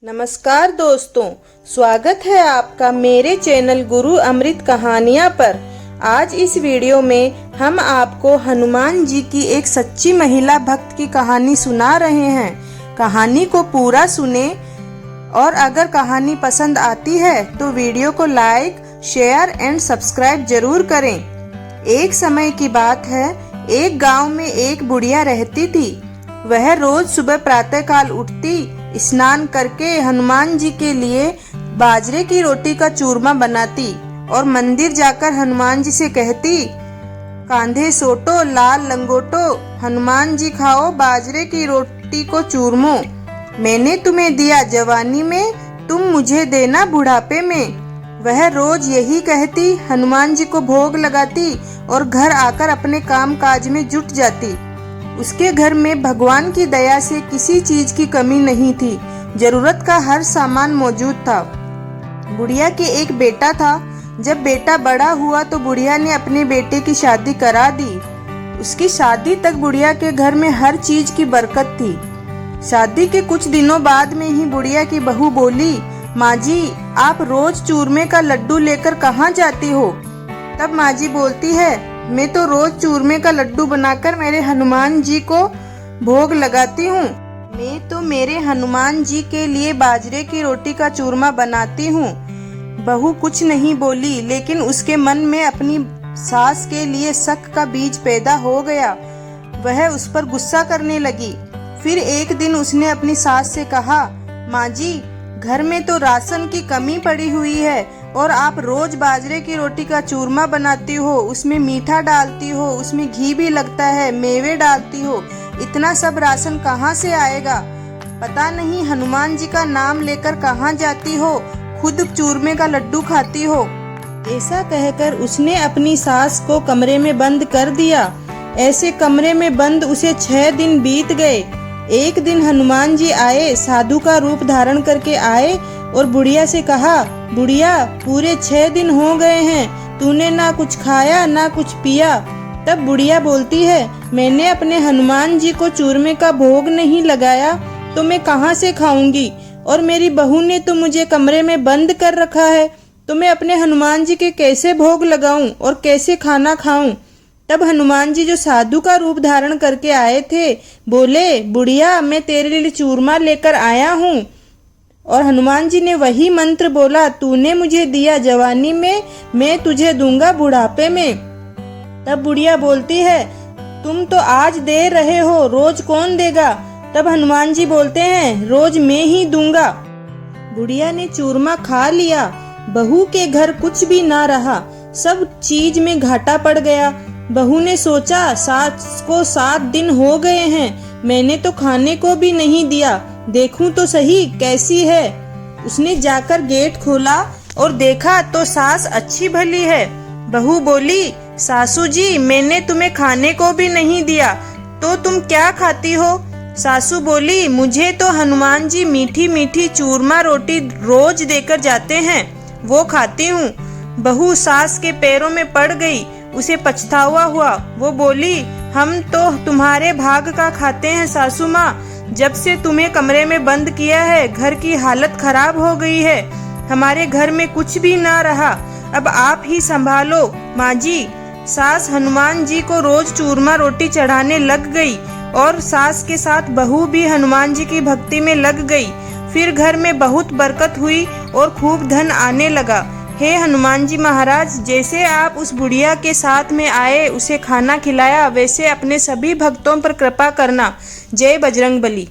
नमस्कार दोस्तों, स्वागत है आपका मेरे चैनल गुरु अमृत कहानियाँ पर। आज इस वीडियो में हम आपको हनुमान जी की एक सच्ची महिला भक्त की कहानी सुना रहे हैं। कहानी को पूरा सुने और अगर कहानी पसंद आती है तो वीडियो को लाइक, शेयर एंड सब्सक्राइब जरूर करें। एक समय की बात है, एक गांव में एक बुढ़िया रहती थी। वह रोज सुबह प्रातःकाल उठती, स्नान करके हनुमान जी के लिए बाजरे की रोटी का चूरमा बनाती और मंदिर जाकर हनुमान जी से कहती, कांधे सोटो लाल लंगोटो, हनुमान जी खाओ बाजरे की रोटी को चूरमो। मैंने तुम्हें दिया जवानी में, तुम मुझे देना बुढ़ापे में। वह रोज यही कहती, हनुमान जी को भोग लगाती और घर आकर अपने काम काज में जुट जाती। उसके घर में भगवान की दया से किसी चीज की कमी नहीं थी। जरूरत का हर सामान मौजूद था। बुढ़िया के एक बेटा था। जब बेटा बड़ा हुआ तो बुढ़िया ने अपने बेटे की शादी करा दी। उसकी शादी तक बुढ़िया के घर में हर चीज की बरकत थी। शादी के कुछ दिनों बाद में ही बुढ़िया की बहू बोली, माँ जी, आप रोज चूरमे का लड्डू लेकर कहाँ जाती हो? तब माँ जी बोलती है, मैं तो रोज चूरमे का लड्डू बनाकर मेरे हनुमान जी को भोग लगाती हूँ। मैं तो मेरे हनुमान जी के लिए बाजरे की रोटी का चूरमा बनाती हूँ। बहू कुछ नहीं बोली, लेकिन उसके मन में अपनी सास के लिए शक का बीज पैदा हो गया। वह उस पर गुस्सा करने लगी। फिर एक दिन उसने अपनी सास से कहा, माँ जी, घर में तो राशन की कमी पड़ी हुई है और आप रोज बाजरे की रोटी का चूरमा बनाती हो, उसमें मीठा डालती हो, उसमें घी भी लगता है, मेवे डालती हो, इतना सब राशन कहाँ से आएगा? पता नहीं हनुमान जी का नाम लेकर कहाँ जाती हो, खुद चूरमे का लड्डू खाती हो। ऐसा कहकर उसने अपनी सास को कमरे में बंद कर दिया। ऐसे कमरे में बंद उसे 6 दिन बीत गए। एक दिन हनुमान जी आए, साधु का रूप धारण करके आए और बुढ़िया से कहा, बुढ़िया, पूरे 6 दिन हो गए हैं, तूने ना कुछ खाया ना कुछ पिया। तब बुढ़िया बोलती है, मैंने अपने हनुमान जी को चूरमे का भोग नहीं लगाया तो मैं कहाँ से खाऊंगी? और मेरी बहू ने तो मुझे कमरे में बंद कर रखा है, तो मैं अपने हनुमान जी के कैसे भोग लगाऊं और कैसे खाना खाऊं? तब हनुमान जी जो साधु का रूप धारण करके आए थे बोले, बुढ़िया, मैं तेरे लिए चूरमा लेकर आया हूँ। और हनुमान जी ने वही मंत्र बोला, तूने मुझे दिया जवानी में, मैं तुझे दूंगा बुढ़ापे में। तब बुढ़िया बोलती है, तुम तो आज दे रहे हो, रोज कौन देगा? तब हनुमान जी बोलते हैं, रोज मैं ही दूंगा। बुढ़िया ने चूरमा खा लिया। बहू के घर कुछ भी ना रहा, सब चीज में घाटा पड़ गया। बहू ने सोचा, सास को 7 दिन हो गए हैं, मैंने तो खाने को भी नहीं दिया, देखूं तो सही कैसी है। उसने जाकर गेट खोला और देखा तो सास अच्छी भली है। बहू बोली, सासू जी, मैंने तुम्हें खाने को भी नहीं दिया, तो तुम क्या खाती हो? सासू बोली, मुझे तो हनुमान जी मीठी मीठी चूरमा रोटी रोज देकर जाते हैं, वो खाती हूँ। बहू सास के पैरों में पड़ गई, उसे पछतावा हुआ। वो बोली, हम तो तुम्हारे भाग का खाते हैं सासू माँ, जब से तुम्हें कमरे में बंद किया है घर की हालत खराब हो गई है, हमारे घर में कुछ भी ना रहा, अब आप ही संभालो माँ जी। सास हनुमान जी को रोज चूरमा रोटी चढ़ाने लग गई और सास के साथ बहू भी हनुमान जी की भक्ति में लग गई। फिर घर में बहुत बरकत हुई और खूब धन आने लगा। हे हनुमान जी महाराज, जैसे आप उस बुढ़िया के साथ में आए, उसे खाना खिलाया, वैसे अपने सभी भक्तों पर कृपा करना। जय बजरंगबली।